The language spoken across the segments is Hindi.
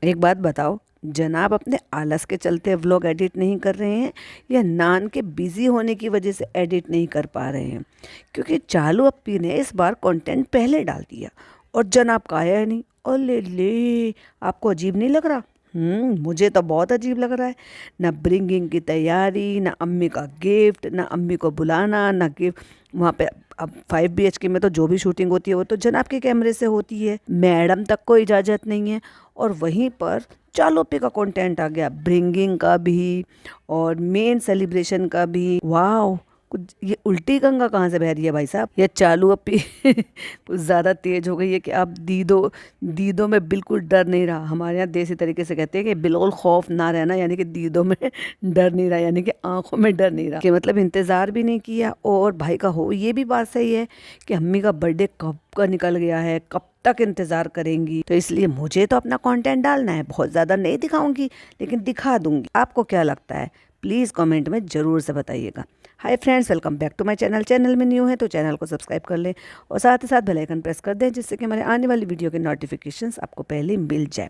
एक बात बताओ, जनाब अपने आलस के चलते व्लॉग एडिट नहीं कर रहे हैं या नान के बिजी होने की वजह से एडिट नहीं कर पा रहे हैं? क्योंकि चालू अप्पी ने इस बार कंटेंट पहले डाल दिया और जनाब का आया ही नहीं। और ले, आपको अजीब नहीं लग रहा? मुझे तो बहुत अजीब लग रहा है। ना ब्रिंगिंग की तैयारी, ना अम्मी का गिफ्ट, ना अम्मी को बुलाना, ना गिफ्ट वहाँ पे। अब 5 BHK में तो जो भी शूटिंग होती है वो तो जनाब के कैमरे से होती है, मैडम तक को इजाज़त नहीं है। और वहीं पर चालो पे का कंटेंट आ गया, ब्रिंगिंग का भी और मेन सेलिब्रेशन का भी। वाह, कुछ ये उल्टी गंगा कहाँ से बह रही है भाई साहब? ये चालू अपी कुछ ज़्यादा तेज हो गई है कि अब दीदो दीदो में बिल्कुल डर नहीं रहा। हमारे यहाँ देसी तरीके से कहते हैं कि बिल्कुल खौफ ना रहना, यानी कि दीदो में डर नहीं रहा, यानी कि आंखों में डर नहीं रहा, कि मतलब इंतज़ार भी नहीं किया। और भाई का हो ये भी बात सही है कि अम्मी का बर्थडे कब का निकल गया है, कब तक इंतज़ार करेंगी। तो इसलिए मुझे तो अपना कंटेंट डालना है, बहुत ज़्यादा नहीं दिखाऊंगी लेकिन दिखा दूंगी। आपको क्या लगता है? प्लीज़ कमेंट में ज़रूर से बताइएगा। Hi friends, welcome back to my channel. Channel में न्यू है तो चैनल को सब्सक्राइब कर लें और साथ ही साथ बेल आइकन प्रेस कर दें, जिससे कि हमारे आने वाली वीडियो के नोटिफिकेशंस आपको पहले मिल जाए।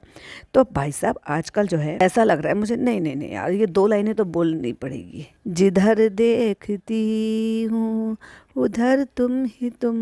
तो भाई साहब आजकल जो है ऐसा लग रहा है मुझे, नहीं नहीं नहीं यार, ये 2 लाइनें तो बोलनी पड़ेगी। जिधर देखती हूँ उधर तुम ही तुम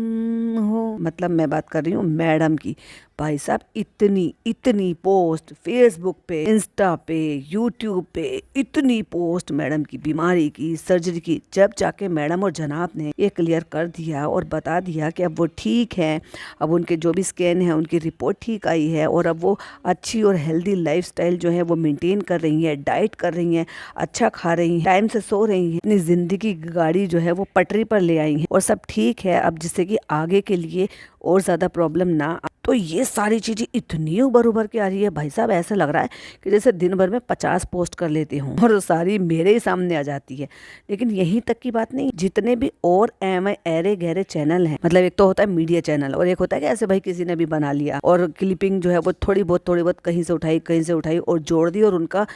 हो, मतलब मैं बात कर रही हूँ मैडम की। भाई साहब इतनी इतनी पोस्ट फेसबुक पे, इंस्टा पे, यूट्यूब पे, इतनी पोस्ट मैडम की बीमारी की, सर्जरी की। जब जाके मैडम और जनाब ने ये क्लियर कर दिया और बता दिया कि अब वो ठीक है, अब उनके जो भी स्कैन है उनकी रिपोर्ट ठीक आई है और अब वो अच्छी और हेल्दी लाइफस्टाइल जो है वो मेंटेन कर रही है, डाइट कर रही हैं, अच्छा खा रही हैं, टाइम से सो रही हैं, अपनी जिंदगी की गाड़ी जो है वो पटरी पर ले आई हैं और सब ठीक है अब, जिससे कि आगे के लिए और ज़्यादा प्रॉब्लम ना। तो ये सारी चीज़ें इतनी उबर उबर के आ रही है भाई साहब, ऐसा लग रहा है कि जैसे दिन भर में 50 पोस्ट कर लेती हूँ और सारी मेरे ही सामने आ जाती है। लेकिन यहीं तक की बात नहीं, जितने भी और ऐरे गहरे चैनल हैं, मतलब एक तो होता है मीडिया चैनल और एक होता है कि ऐसे भाई किसी ने भी बना लिया और क्लिपिंग जो है वो थोड़ी बहुत कहीं से उठाई और जोड़ दी और उनका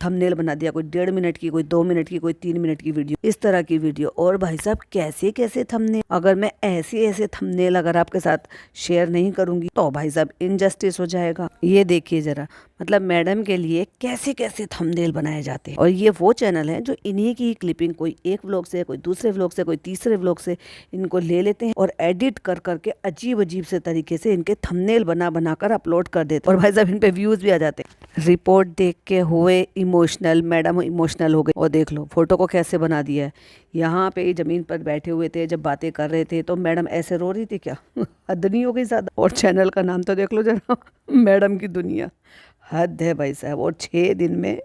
थंबनेल बना दिया, कोई 1.5 मिनट की, कोई 2 मिनट की, कोई 3 मिनट की वीडियो, इस तरह की वीडियो। और भाई साहब कैसे कैसे थंबनेल, अगर मैं ऐसे थंबनेल अगर आपके साथ शेयर नहीं करूंगी तो भाई साहब इनजस्टिस हो जाएगा। ये देखिए जरा, मतलब मैडम के लिए कैसे कैसे थंबनेल बनाए जाते हैं। और ये वो चैनल है जो इन्हीं की क्लिपिंग, कोई एक व्लॉग से, कोई दूसरे व्लॉग से, कोई तीसरे व्लॉग से इनको ले लेते हैं और एडिट कर करके अजीब अजीब से तरीके से इनके थंबनेल बना बना कर अपलोड कर देते हैं और भाई साहब इन पे व्यूज भी आ जाते हैं। रिपोर्ट देख के हुए इमोशनल, मैडम इमोशनल हो गई और देख लो फोटो को कैसे बना दिया है। यहाँ पे ही जमीन पर बैठे हुए थे, जब बातें कर रहे थे तो मैडम ऐसे रो रही थी क्या? हद नहीं हो गई ज्यादा? और चैनल का नाम तो देख लो जरा, मैडम की दुनिया। हद है भाई साहब। और 6 दिन में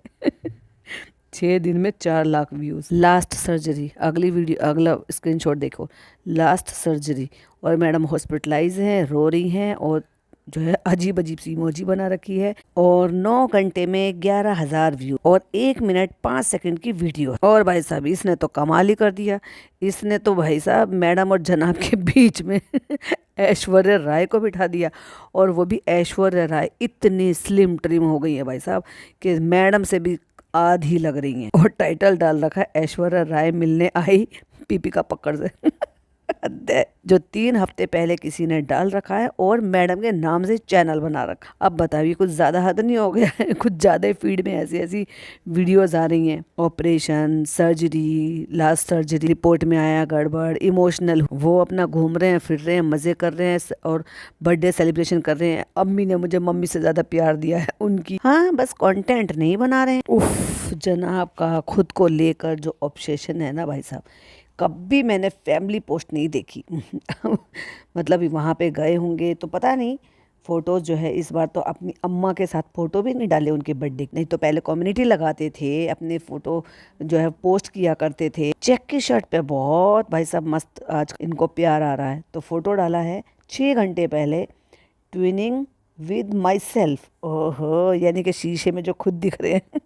6 दिन में 4 लाख व्यूज। लास्ट सर्जरी, अगली वीडियो, अगला स्क्रीनशॉट देखो, लास्ट सर्जरी और मैडम हॉस्पिटलाइज हैं, रो रही हैं और जो है अजीब अजीब सी इमोजी बना रखी है। और 9 घंटे में 11,000 व्यू और 1 मिनट 5 सेकंड की वीडियो। और भाई साहब इसने तो कमाल ही कर दिया, इसने तो भाई साहब मैडम और जनाब के बीच में ऐश्वर्या राय को बिठा दिया। और वो भी ऐश्वर्या राय इतनी स्लिम ट्रिम हो गई है भाई साहब कि मैडम से भी आधी लग रही हैं। और टाइटल डाल रखा है, ऐश्वर्या राय मिलने आई पीपी का पकड़ से। हद है। जो 3 हफ्ते पहले किसी ने डाल रखा है और मैडम के नाम से चैनल बना रखा। अब बताइए कुछ ज्यादा हद नहीं हो गया है? कुछ ज्यादा ही फीड में ऐसी ऐसी वीडियोस आ रही हैं। Operation, surgery, last surgery, report में आया गड़बड़, इमोशनल, वो अपना घूम रहे हैं, फिर रहे हैं, मजे कर रहे हैं और बर्थडे सेलिब्रेशन कर रहे हैं। अम्मी ने मुझे मम्मी से ज्यादा प्यार दिया है उनकी। हाँ, बस कंटेंट नहीं बना रहे हैं। उफ, जनाब का खुद को लेकर जो ऑब्सेशन है ना भाई साहब, कभी मैंने फैमिली पोस्ट नहीं देखी। मतलब वहाँ पे गए होंगे तो पता नहीं। फोटोज जो है इस बार तो अपनी अम्मा के साथ फोटो भी नहीं डाले उनके बर्थडे, नहीं तो पहले कम्युनिटी लगाते थे, अपने फोटो जो है पोस्ट किया करते थे। चेक की शर्ट पे बहुत भाई साहब मस्त आज इनको प्यार आ रहा है तो फोटो डाला है 6 घंटे पहले, ट्विनिंग विद माई सेल्फ। ओहो, यानी कि शीशे में जो खुद दिख रहे हैं।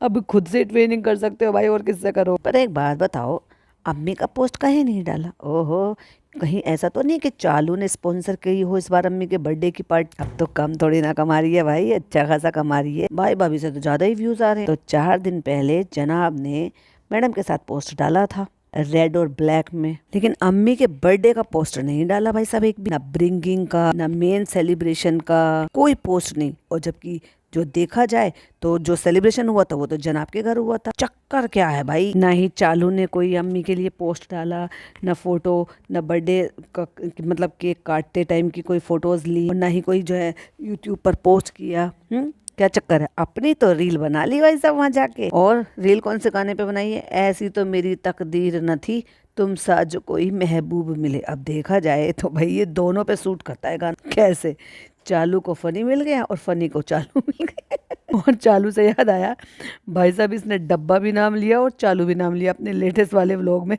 अब खुद से ट्रेनिंग कर सकते हो भाई, और किससे करो? पर एक बात बताओ, अम्मी का पोस्ट कहीं नहीं डाला? ओहो, कहीं ऐसा तो नहीं कि चालू ने स्पॉन्सर की हो इस बार अम्मी के बर्थडे की पार्टी? अब तो कम थोड़ी ना कमा रही है भाई, अच्छा खासा कमा रही है। भाई भाभी से तो ज्यादा ही व्यूज आ रहे हैं। तो 4 दिन पहले जनाब ने मैडम के साथ पोस्ट डाला था रेड और ब्लैक में, लेकिन अम्मी के बर्थडे का पोस्टर नहीं डाला भाई साहब एक भी, ना ब्रिंगिंग का, ना मेन सेलिब्रेशन का, कोई पोस्ट नहीं। और जबकि जो देखा जाए तो जो सेलिब्रेशन हुआ था वो तो जनाब के घर हुआ था। चक्कर क्या है भाई, ना ही चालू ने कोई अम्मी के लिए पोस्ट डाला, ना फोटो, ना बर्थडे का मतलब केक काटते टाइम की कोई फोटोज ली, और ना ही कोई जो है यूट्यूब पर पोस्ट किया। क्या चक्कर है, अपनी तो रील बना ली भाई सब वहां जाके। और रील कौन से गाने पे बनाई है, ऐसी तो मेरी तकदीर न थी तुम सा जो कोई महबूब मिले। अब देखा जाए तो भाई ये दोनों पे सूट करता है गाना। कैसे, चालू को फनी मिल गया और फनी को चालू मिल गया। और चालू से याद आया, भाई साहब इसने डब्बा भी नाम लिया और चालू भी नाम लिया अपने लेटेस्ट वाले व्लॉग में।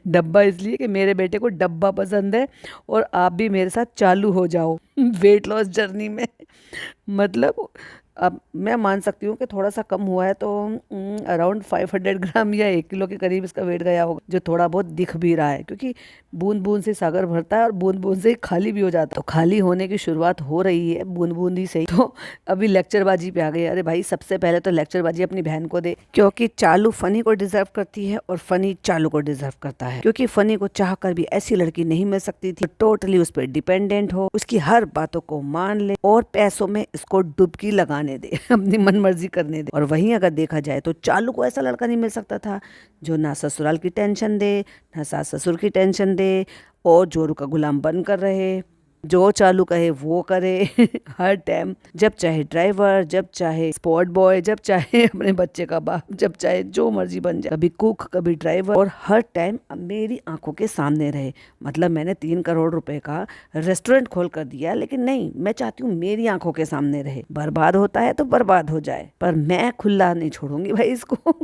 डब्बा इसलिए कि मेरे बेटे को डब्बा पसंद है और आप भी मेरे साथ चालू हो जाओ वेट लॉस जर्नी में। मतलब अब मैं मान सकती हूँ कि थोड़ा सा कम हुआ है, तो अराउंड 500 ग्राम या 1 किलो के करीब इसका वेट गया होगा, जो थोड़ा बहुत दिख भी रहा है, क्योंकि बूंद बूंद से सागर भरता है और बूंद बूंद से ही खाली भी हो जाता है। तो खाली होने की शुरुआत हो रही है बूंद बूंद ही से ही। तो अभी लेक्चरबाजी पे आ गई। अरे भाई सबसे पहले तो लेक्चरबाजी अपनी बहन को दे, क्योंकि चालू फनी को डिजर्व करती है और फनी चालू को डिजर्व करता है। क्योंकि फनी को चाह कर भी ऐसी लड़की नहीं मिल सकती थी, टोटली उस पर डिपेंडेंट हो, उसकी हर बातों को मान ले और पैसों में इसको डुबकी लगाने दे, अपनी मन मर्जी करने दे। और वहीं अगर देखा जाए तो चालू को ऐसा लड़का नहीं मिल सकता था जो ना ससुराल की टेंशन दे, ना सास ससुर की टेंशन दे, और जोरू का गुलाम बनकर रहे, जो चालू कहे वो करे। हर टाइम जब चाहे ड्राइवर, जब चाहे स्पॉट बॉय, जब चाहे अपने बच्चे का बाप, जब चाहे जो मर्जी बन जाए, कभी कुक कभी ड्राइवर, और हर टाइम मेरी आंखों के सामने रहे। मतलब मैंने 3 करोड़ रुपए का रेस्टोरेंट खोल कर दिया, लेकिन नहीं, मैं चाहती हूँ मेरी आंखों के सामने रहे। बर्बाद होता है तो बर्बाद हो जाए, पर मैं खुला नहीं छोड़ूंगी भाई इसको।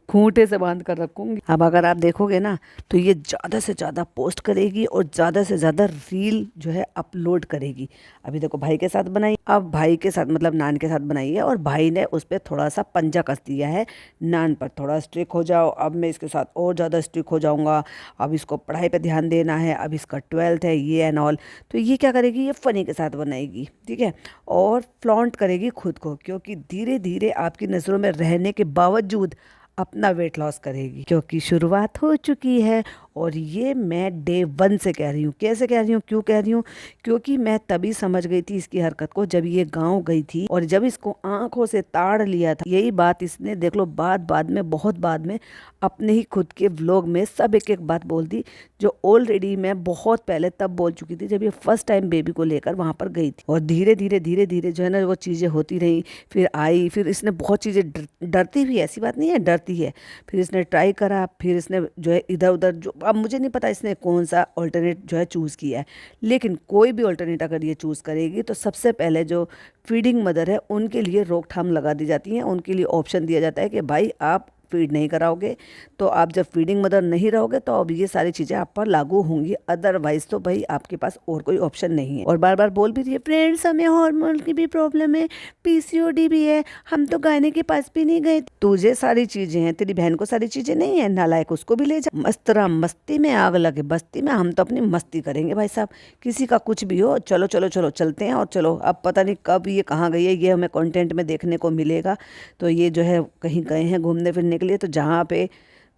खूंटे से बांध कर रखूंगी। अब अगर आप देखोगे ना तो ये ज़्यादा से ज़्यादा पोस्ट करेगी और ज़्यादा से ज़्यादा रील जो है अपलोड करेगी। अभी देखो भाई के साथ बनाई, अब भाई के साथ मतलब नान के साथ बनाई है, और भाई ने उस पर थोड़ा सा पंजा कस दिया है, नान पर थोड़ा स्ट्रिक हो जाओ, अब मैं इसके साथ और ज़्यादा स्ट्रिक हो जाऊँगा, अब इसको पढ़ाई पर ध्यान देना है, अब इसका 12th है, ये एंड ऑल। तो ये क्या करेगी, ये फनी के साथ बनाएगी, ठीक है, और फ्लॉन्ट करेगी खुद को, क्योंकि धीरे धीरे आपकी नज़रों में रहने के बावजूद अपना वेट लॉस करेगी, क्योंकि शुरुआत हो चुकी है। और ये मैं डे 1 से कह रही हूँ। कैसे कह रही हूँ, क्यों कह रही हूँ, क्योंकि मैं तभी समझ गई थी इसकी हरकत को जब ये गांव गई थी और जब इसको आंखों से ताड़ लिया था। यही बात इसने देख लो बाद में बहुत बाद में अपने ही खुद के व्लॉग में सब एक एक बात बोल दी, जो ऑलरेडी मैं बहुत पहले तब बोल चुकी थी जब ये फर्स्ट टाइम बेबी को लेकर वहां पर गई थी। और धीरे धीरे जो है ना वो चीज़ें होती रही, फिर आई, फिर इसने बहुत चीज़ें डरती भी, ऐसी बात नहीं है, डरती है, फिर इसने ट्राई करा, फिर इसने जो है इधर उधर, जो अब मुझे नहीं पता इसने कौन सा ऑल्टरनेट जो है चूज़ किया है, लेकिन कोई भी ऑल्टरनेट अगर ये चूज़ करेगी तो सबसे पहले जो फीडिंग मदर है उनके लिए रोकथाम लगा दी जाती है, उनके लिए ऑप्शन दिया जाता है कि भाई आप फीड नहीं कराओगे, तो आप जब फीडिंग मदर नहीं रहोगे तो अब ये सारी चीज़ें आप पर लागू होंगी, अदरवाइज तो भाई आपके पास और कोई ऑप्शन नहीं है। और बार बार बोल भी रही है, फ्रेंड्स हमें हार्मोन की भी प्रॉब्लम है, पीसीओडी भी है, हम तो गाने के पास भी नहीं गए। तुझे सारी चीज़ें हैं, तेरी बहन को सारी चीज़ें नहीं है, नालायक उसको भी ले जा। मस्तरा मस्ती में आग लगे बस्ती में, हम तो अपनी मस्ती करेंगे भाई साहब, किसी का कुछ भी हो, चलो चलो चलो चलते हैं। और चलो अब पता नहीं कब ये कहाँ गई है, ये हमें कंटेंट में देखने को मिलेगा। तो ये जो है कहीं गए हैं घूमने फिरने के लिए, तो जहाँ पे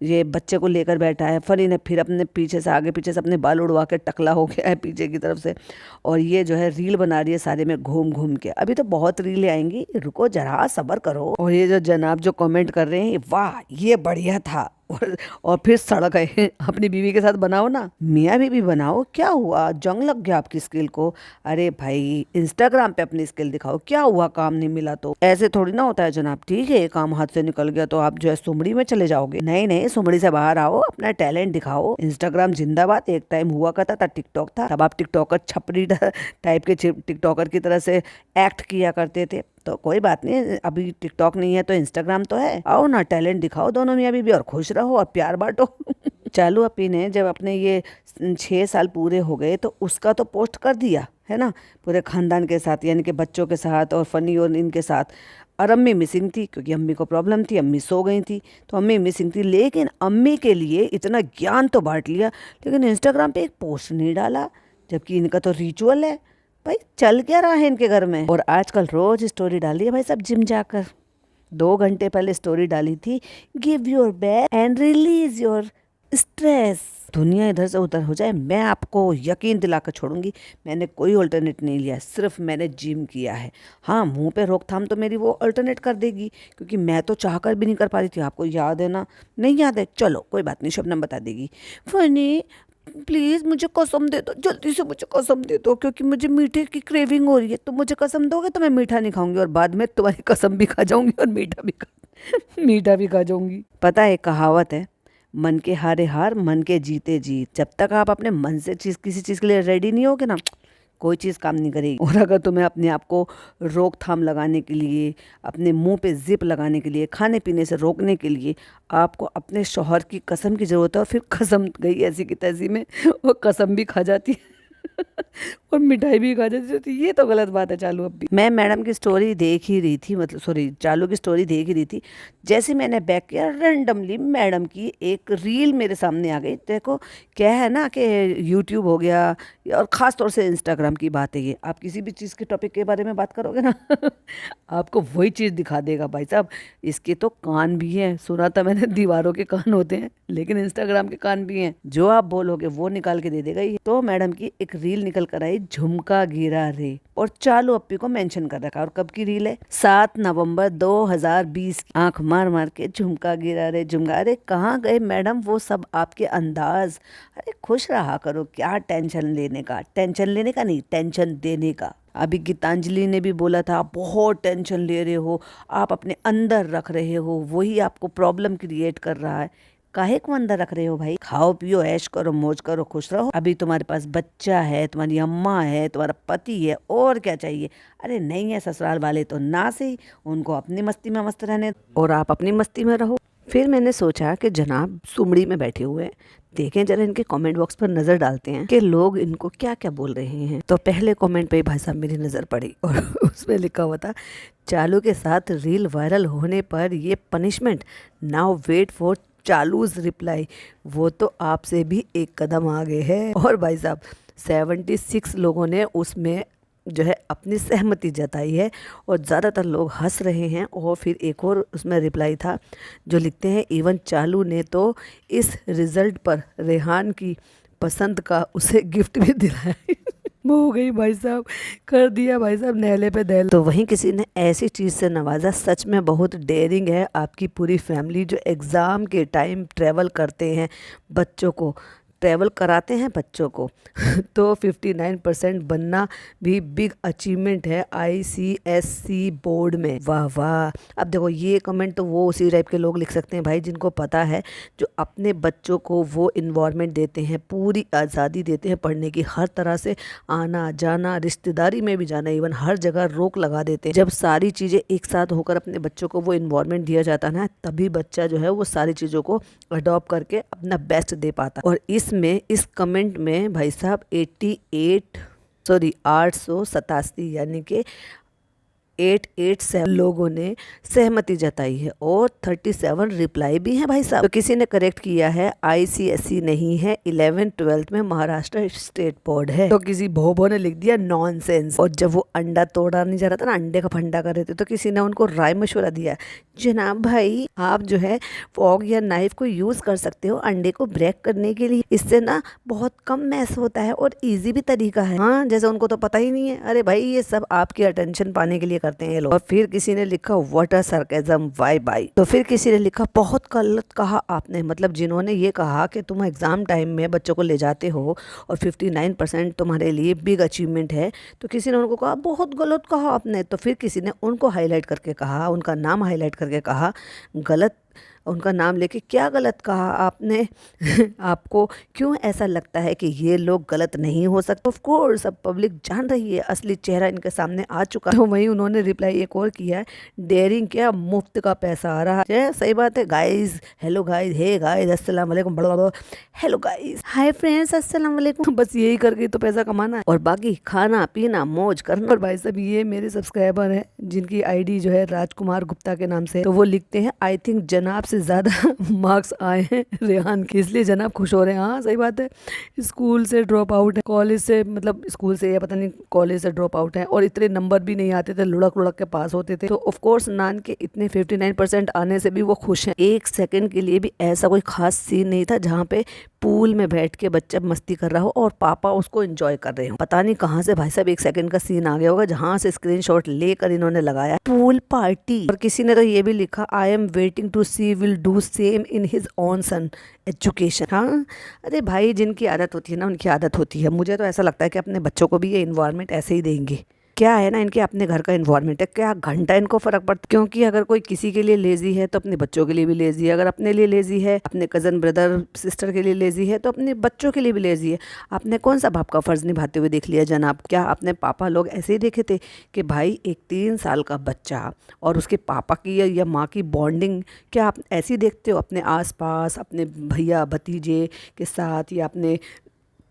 ये बच्चे को लेकर बैठा है, फनी ने फिर अपने पीछे से आगे पीछे से अपने बाल उड़वा के टकला हो गया है पीछे की तरफ से, और ये जो है रील बना रही है सारे में घूम घूम के। अभी तो बहुत रीलें आएंगी, रुको जरा सब्र करो। और ये जो जनाब जो कमेंट कर रहे हैं, वाह ये बढ़िया था, और फिर सड़ गए। अपनी बीवी के साथ बनाओ ना, मियाँ बीवी बनाओ, क्या हुआ, जंग लग गया आपकी स्किल को। अरे भाई इंस्टाग्राम पे अपनी स्किल दिखाओ, क्या हुआ, काम नहीं मिला तो ऐसे थोड़ी ना होता है जनाब, ठीक है, काम हाथ से निकल गया तो आप जो है सुमड़ी में चले जाओगे, नहीं नहीं, सुमड़ी से बाहर आओ, अपना टैलेंट दिखाओ। इंस्टाग्राम जिंदाबाद, एक टाइम हुआ करता था टिकटॉक था, तब आप टिकटॉकर छपरी टाइप के टिकटॉकर की तरह से एक्ट किया करते थे। तो कोई बात नहीं, अभी टिकटॉक नहीं है तो इंस्टाग्राम तो है, आओ ना, टैलेंट दिखाओ दोनों मियाँ बीवी और खुश रहो और प्यार बांटो। चालू अपी ने जब अपने ये 6 साल पूरे हो गए तो उसका तो पोस्ट कर दिया है ना, पूरे खानदान के साथ, यानी कि बच्चों के साथ और फनी और इनके साथ। और अम्मी मिसिंग थी, क्योंकि अम्मी को प्रॉब्लम थी, अम्मी सो गई थी, तो अम्मी मिसिंग थी, लेकिन अम्मी के लिए इतना ज्ञान तो बांट लिया, लेकिन इंस्टाग्राम पे एक पोस्ट नहीं डाला, जबकि इनका तो रिचुअल है भाई, चल क्या रहा है इनके घर में। और आजकल रोज स्टोरी डाली है भाई सब जिम जाकर। 2 घंटे पहले स्टोरी डाली थी, give your back and release your stress, दुनिया इधर से उधर हो जाए, मैं आपको यकीन दिला कर छोड़ूंगी, मैंने कोई अल्टरनेट नहीं लिया, सिर्फ मैंने जिम किया है। हाँ, मुंह पे रोकथाम तो मेरी वो अल्टरनेट कर देगी, क्योंकि मैं तो चाह कर भी नहीं कर पा रही थी। आपको याद है ना? नहीं याद है? चलो कोई बात नहीं, शबनम बता देगी। फनी, प्लीज़ मुझे कसम दे दो, जल्दी से मुझे कसम दे दो, क्योंकि मुझे मीठे की क्रेविंग हो रही है। तो मुझे कसम दोगे तो मैं मीठा नहीं खाऊंगी, और बाद में तुम्हारी कसम भी खा जाऊंगी और मीठा भी खा मीठा भी खा जाऊंगी। पता है, एक कहावत है, मन के हारे हार, मन के जीते जीत। जब तक आप अपने मन से किसी चीज़ के लिए रेडी नहीं होगे ना, कोई चीज़ काम नहीं करेगी। और अगर तुम्हें अपने आप को रोकथाम लगाने के लिए, अपने मुंह पे जिप लगाने के लिए, खाने पीने से रोकने के लिए आपको अपने शौहर की कसम की ज़रूरत है, और फिर कसम गई ऐसी की तैसी में वो कसम भी खा जाती है और मिठाई भी खा जाती है। ये तो गलत बात है चालू। अब भी मैं मैडम की स्टोरी देख ही रही थी, मतलब सॉरी, चालू की स्टोरी देख ही रही थी। जैसे मैंने बैक किया, रैंडमली मैडम की एक रील मेरे सामने आ गई। देखो क्या है ना कि यूट्यूब हो गया, और ख़ास तौर से इंस्टाग्राम की बात है ये। आप किसी भी चीज़ के टॉपिक के बारे में बात करोगे ना आपको वही चीज़ दिखा देगा भाई साहब। इसके तो कान भी हैं, सुना था मैंने, दीवारों के कान होते हैं, लेकिन इंस्टाग्राम के कान भी हैं। जो आप बोलोगे वो निकाल के दे देगा ये। तो मैडम की एक रील निकल कर आई, झुमका गिरा रे, और चालू अप्पी को मेंशन कर रखा। और कब की रील है? 7 नवंबर 2020। आंख मार मार के झुमका गिरा रे झुमका। अरे कहाँ गए मैडम वो सब आपके अंदाज? अरे खुश रहा करो, क्या टेंशन लेने का। टेंशन लेने का नहीं, टेंशन देने का। अभी गीतांजलि ने भी बोला था, आप बहुत टेंशन ले रहे हो, आप अपने अंदर रख रहे हो, वही आपको प्रॉब्लम क्रिएट कर रहा है। काहे को अंदर रख रहे हो भाई? खाओ पियो, ऐश करो, मौज करो, खुश रहो। अभी तुम्हारे पास बच्चा है, तुम्हारी अम्मा है, तुम्हारा पति है, और क्या चाहिए? अरे नहीं है, ससुराल वाले तो ना से, उनको अपनी मस्ती में मस्त रहने, और आप अपनी मस्ती में रहो। फिर मैंने सोचा कि जनाब सुमड़ी में बैठे हुए हैं, देखें जरा इनके कमेंट बॉक्स पर नज़र डालते हैं कि लोग इनको क्या क्या बोल रहे हैं। तो पहले कमेंट पे भाई साहब मेरी नज़र पड़ी, और उसमें लिखा हुआ था, चालू के साथ रील वायरल होने पर ये पनिशमेंट, नाउ वेट फॉर चालूज रिप्लाई। वो तो आपसे भी एक कदम आगे है। और भाई साहब 76 लोगों ने उसमें जो है अपनी सहमति जताई है, और ज़्यादातर लोग हंस रहे हैं। और फिर एक और उसमें रिप्लाई था जो लिखते हैं, इवन चालू ने तो इस रिज़ल्ट पर रेहान की पसंद का उसे गिफ्ट भी दिलाया वो हो गई भाई साहब, कर दिया भाई साहब नहले पे दहल। तो वहीं किसी ने ऐसी चीज़ से नवाजा, सच में बहुत डेयरिंग है आपकी पूरी फैमिली, जो एग्ज़ाम के टाइम ट्रैवल करते हैं, बच्चों को ट्रैवल कराते हैं बच्चों को तो 59% बनना भी बिग अचीवमेंट है ICSC बोर्ड में। वाह वाह। अब देखो ये कमेंट तो वो उसी टाइप के लोग लिख सकते हैं भाई, जिनको पता है, जो अपने बच्चों को वो इन्वायरमेंट देते हैं, पूरी आज़ादी देते हैं पढ़ने की, हर तरह से आना जाना, रिश्तेदारी में भी जाना, इवन हर जगह रोक लगा देते हैं। जब सारी चीज़ें एक साथ होकर अपने बच्चों को वो इन्वायरमेंट दिया जाता है ना, तभी बच्चा जो है वो सारी चीज़ों को अडॉप्ट करके अपना बेस्ट दे पाता। और इस कमेंट में भाई साहब 887 यानी कि 887 लोगों ने सहमति जताई है, और 37 रिप्लाई भी हैं भाई साहब। तो किसी ने करेक्ट किया है, ICSE नहीं है, 11th-12th में महाराष्ट्र स्टेट बोर्ड है। तो किसी भोबो ने लिख दिया नॉनसेंस। और जब वो अंडा तोड़ा नहीं जा रहा था ना, अंडे का फंडा कर रहे थे, तो किसी ने उनको राय मशवरा दिया, जनाब भाई आप जो है फॉग या नाइफ को यूज़ कर सकते हो अंडे को ब्रेक करने के लिए, इससे ना बहुत कम मैस होता है और ईजी भी तरीका है। हाँ, जैसे उनको तो पता ही नहीं है। अरे भाई ये सब आपकी अटेंशन पाने के लिए करते हैं ये लोग। और फिर किसी ने लिखा व्हाट अ सरकाज़म, वाई बाई। तो फिर किसी ने लिखा बहुत गलत कहा आपने, मतलब जिन्होंने ये कहा कि तुम एग्जाम टाइम में बच्चों को ले जाते हो और 59% तुम्हारे लिए बिग अचीवमेंट है, तो किसी ने उनको कहा बहुत गलत कहा आपने। तो फिर किसी ने उनको हाईलाइट करके कहा, उनका नाम हाईलाइट करके कहा गलत, उनका नाम लेके क्या गलत कहा आपने आपको क्यों ऐसा लगता है कि ये लोग गलत नहीं हो सकते? ऑफ कोर्स सब पब्लिक जान रही है, असली चेहरा इनके सामने आ चुका है। तो वहीं उन्होंने रिप्लाई एक और किया है, डेयरिंग क्या, मुफ्त का पैसा आ रहा है। सही बात है guys, hello guys, hey guys, अस्सलाम वालेकुम, हेलो गाइज, हाय फ्रेंड्स, अस्सलाम वालेकुम। बस यही करके तो पैसा कमाना है, और बाकी खाना पीना मौज करना। और भाई साहब ये मेरे सब्सक्राइबर हैं जिनकी ID जो है राजकुमार गुप्ता के नाम से, तो वो लिखते हैं आई थिंक जनाब से ज़्यादा मार्क्स आए हैं रेहान के, इसलिए जनाब खुश हो रहे हैं। हाँ सही बात है, स्कूल से ड्रॉप आउट है, कॉलेज से मतलब स्कूल से या पता नहीं कॉलेज से ड्रॉप आउट है, और इतने नंबर भी नहीं आते थे, लुढ़क लुढ़क के पास होते थे। तो ऑफ कोर्स नान के इतने 59% आने से भी वो खुश हैं। एक सेकंड के लिए भी ऐसा कोई खास सीन नहीं था जहाँ पे पूल में बैठ के बच्चा मस्ती कर रहा हो और पापा उसको एंजॉय कर रहे हो। पता नहीं कहाँ से भाई साहब एक सेकंड का सीन आ गया होगा जहाँ से स्क्रीनशॉट लेकर इन्होंने लगाया पूल पार्टी। और किसी ने तो ये भी लिखा, I am waiting to see will do same in his own son education. हाँ अरे भाई, जिनकी आदत होती है ना उनकी आदत होती है। मुझे तो ऐसा लगता है कि अपने बच्चों को भी ये इन्वायरमेंट ऐसे ही देंगे। क्या है ना, इनके अपने घर का इन्वायरमेंट है, क्या घंटा इनको फर्क पड़ता। क्योंकि अगर कोई किसी के लिए लेजी है तो अपने बच्चों के लिए भी लेजी है, अगर अपने लिए लेजी है, अपने कज़न ब्रदर सिस्टर के लिए लेजी है, तो अपने बच्चों के लिए भी लेजी है। आपने कौन सा बाप का फ़र्ज़ निभाते हुए देख लिया जनाब? क्या अपने पापा लोग ऐसे ही देखे थे कि भाई एक 3 साल का बच्चा और उसके पापा की या माँ की बॉन्डिंग क्या आप ऐसी देखते हो अपने आसपास अपने भैया भतीजे के साथ, या अपने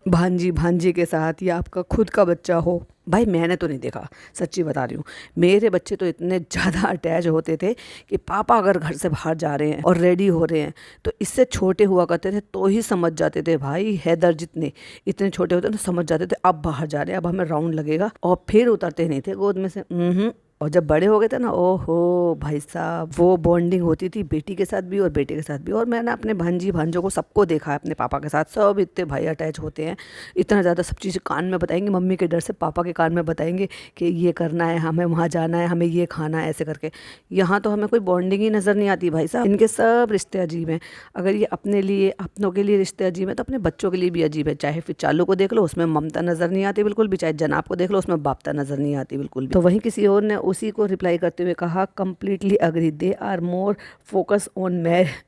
भांजी भांजे के साथ, या आपका खुद का बच्चा हो? भाई मैंने तो नहीं देखा, सच्ची बता रही हूँ। मेरे बच्चे तो इतने ज़्यादा अटैच होते थे कि पापा अगर घर से बाहर जा रहे हैं और रेडी हो रहे हैं तो इससे छोटे हुआ करते थे तो ही समझ जाते थे। भाई हैदर जितने इतने छोटे होते थे तो समझ जाते थे अब बाहर जा रहे हैं, अब हमें राउंड लगेगा, और फिर उतरते नहीं थे गोद में से। और जब बड़े हो गए थे ना, ओहो भाई साहब, वो बॉन्डिंग होती थी बेटी के साथ भी और बेटे के साथ भी। और मैंने अपने भांजी भांजों को सबको देखा है अपने पापा के साथ, सब इतने भाई अटैच होते हैं, इतना ज़्यादा सब चीज़ें कान में बताएंगे, मम्मी के डर से पापा के कान में बताएंगे कि ये करना है, हमें वहाँ जाना है, हमें ये खाना है, ऐसे करके। यहाँ तो हमें कोई बॉन्डिंग ही नज़र नहीं आती भाई साहब। इनके सब रिश्ते अजीब हैं। अगर ये अपने लिए अपनों के लिए रिश्ते अजीब हैं तो अपने बच्चों के लिए भी अजीब है। चाहे फिर चालू को देख लो, उसमें ममता नज़र नहीं आती बिल्कुल भी, चाहे जनाब को देख लो, उसमें बापता नज़र नहीं आती बिल्कुल भी। तो वहीं किसी और ने उसी को रिप्लाई करते हुए कहा, completely agree, they are more focus on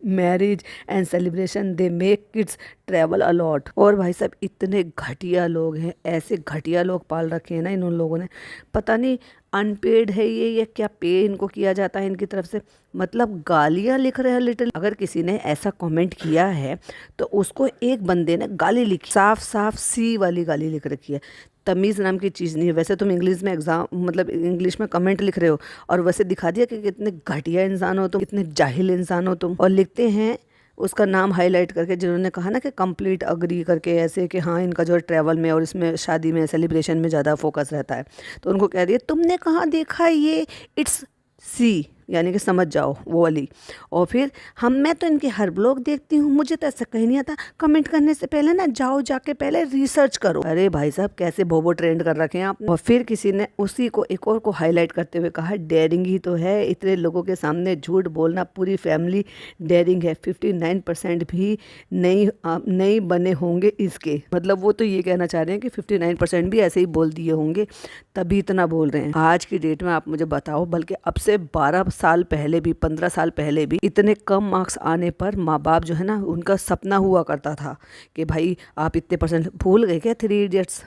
marriage and celebration, they make kids travel a lot. और भाई साहब इतने घटिया लोग हैं, ऐसे घटिया लोग पाल रखे हैं ना इन लोगों ने, पता नहीं अनपेड है ये या क्या पे इनको किया जाता है इनकी तरफ से। मतलब गालियाँ लिख रहे हैं लिटिल। अगर किसी ने ऐसा कमेंट किया है तो उसको एक बंदे ने गाली लिखी, साफ साफ सी वाली गाली लिख रखी है। तमीज़ नाम की चीज़ नहीं है। वैसे तुम इंग्लिश में इंग्लिश में कमेंट लिख रहे हो और वैसे दिखा दिया कि कितने घटिया इंसान हो तुम, कितने जाहिल इंसान हो तुम। और लिखते हैं उसका नाम हाईलाइट करके, जिन्होंने कहा ना कि कंप्लीट अग्री करके, ऐसे कि हाँ इनका जो है ट्रैवल में और इसमें शादी में सेलिब्रेशन में ज़्यादा फोकस रहता है। तो उनको कह दिया तुमने कहाँ देखा है ये, इट्स सी, यानी कि समझ जाओ वो वाली। और फिर मैं तो इनके हर ब्लॉग देखती हूँ, मुझे तो ऐसा कहीं नहीं आता, कमेंट करने से पहले ना जाओ जाके पहले रिसर्च करो। अरे भाई साहब कैसे भोबो ट्रेंड कर रखे हैं आपने। और फिर किसी ने उसी को एक और को हाईलाइट करते हुए कहा, डेयरिंग ही तो है, इतने लोगों के सामने झूठ बोलना, पूरी फैमिली डेयरिंग है, 59% भी नहीं बने होंगे इसके। मतलब वो तो ये कहना चाह रहे हैं कि 59% भी ऐसे ही बोल दिए होंगे तभी इतना बोल रहे हैं। आज की डेट में आप मुझे बताओ, बल्कि अब से 12 साल पहले भी, 15 साल पहले भी इतने कम मार्क्स आने पर माँ बाप जो है ना, उनका सपना हुआ करता था कि भाई आप इतने परसेंट, भूल गए क्या 3 इडियट्स,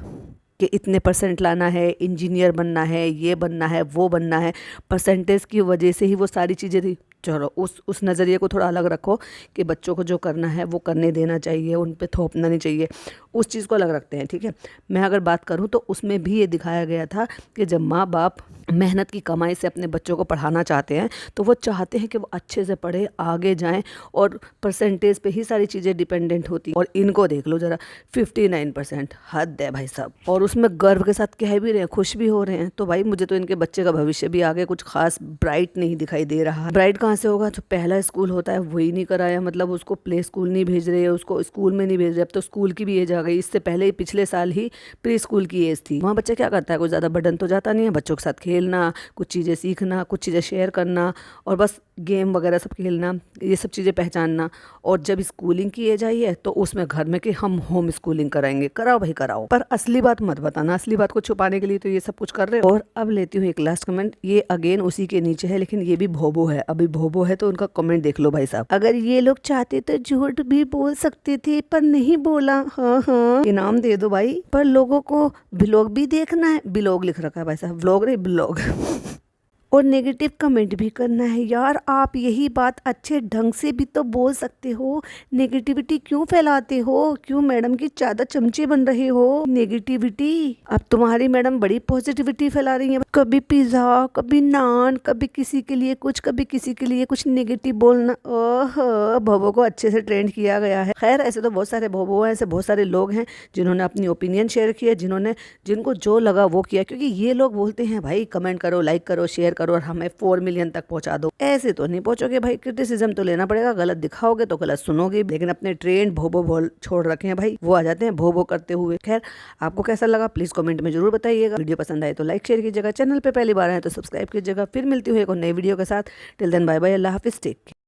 कि इतने परसेंट लाना है, इंजीनियर बनना है, ये बनना है, वो बनना है। परसेंटेज की वजह से ही वो सारी चीज़ें थी। चलो उस नज़रिए को थोड़ा अलग रखो कि बच्चों को जो करना है वो करने देना चाहिए, उन पे थोपना नहीं चाहिए, उस चीज़ को अलग रखते हैं, ठीक है। मैं अगर बात करूँ तो उसमें भी ये दिखाया गया था कि जब माँ बाप मेहनत की कमाई से अपने बच्चों को पढ़ाना चाहते हैं तो वो चाहते हैं कि वो अच्छे से पढ़े, आगे जाएं, और परसेंटेज पे ही सारी चीज़ें डिपेंडेंट होती। और इनको देख लो ज़रा, 59%, हद है भाई साहब। और उसमें गर्व के साथ कह भी रहे हैं, खुश भी हो रहे हैं। तो भाई मुझे तो इनके बच्चे का भविष्य भी आगे कुछ खास ब्राइट नहीं दिखाई दे रहा। ब्राइट कहाँ से होगा, जो पहला स्कूल होता है वही नहीं कराया, मतलब उसको प्ले स्कूल नहीं भेज रहे, उसको स्कूल में नहीं भेज रहे। अब तो स्कूल की भी एज आ गई, इससे पहले पिछले साल ही प्री स्कूल की एज थी। वहाँ बच्चा क्या करता है, कोई ज़्यादा बर्डन तो जाता नहीं है, बच्चों के साथ खेलना, कुछ चीज़ें सीखना, कुछ चीज़ें शेयर करना, और बस गेम वगैरह सब खेलना, ये सब चीज़ें पहचानना। और जब स्कूलिंग की एज आई है तो उसमें घर में कि हम होम स्कूलिंग कराएंगे, कराओ भाई कराओ, पर असली बात मत बताना, असली बात को छुपाने के लिए तो ये सब कुछ कर रहे हो। और अब लेती हूँ एक लास्ट कमेंट, ये अगेन उसी के नीचे है, लेकिन ये भी भोबो है। अभी भोबो है तो उनका कमेंट देख लो भाई साहब। अगर ये लोग चाहते तो झूठ भी बोल सकते थे पर नहीं बोला, हाँ हाँ इनाम दे दो भाई। पर लोगों को ब्लॉग भी देखना है, ब्लॉग लिख रखा है भाई साहब, व्लॉग नहीं ब्लॉग और नेगेटिव कमेंट भी करना है। यार आप यही बात अच्छे ढंग से भी तो बोल सकते हो, नेगेटिविटी क्यों फैलाते हो? क्यों मैडम की ज़्यादा चमचे बन रहे हो? नेगेटिविटी, अब तुम्हारी मैडम बड़ी पॉजिटिविटी फैला रही है, कभी पिज़्ज़ा, कभी नान, कभी किसी के लिए कुछ, कभी किसी के लिए कुछ, नेगेटिव बोलना। ओह, भोबो को अच्छे से ट्रेंड किया गया है। खैर ऐसे तो बहुत सारे भोबो हैं, ऐसे बहुत सारे लोग हैं जिन्होंने अपनी ओपिनियन शेयर किया, जिनको जो लगा वो किया, क्योंकि ये लोग बोलते हैं भाई कमेंट करो, लाइक करो, शेयर करो और हमें 4 मिलियन तक पहुंचा दो। ऐसे तो नहीं पहुंचोगे भाई, क्रिटिसिज्म तो लेना पड़ेगा, गलत दिखाओगे तो गलत सुनोगे, लेकिन अपने ट्रेंड भोबो बोल छोड़ रखे हैं भाई, वो आ जाते हैं भोबो करते हुए। खैर आपको कैसा लगा प्लीज कमेंट में जरूर बताइएगा। वीडियो पसंद आए तो लाइक शेयर कीजिएगा, चैनल पे पहली बार आए तो सब्सक्राइब कीजिएगा। फिर मिलती हूँ एक और नई वीडियो के साथ। टिल देन बाय बाय, अल्लाह हाफिज, टेक केयर।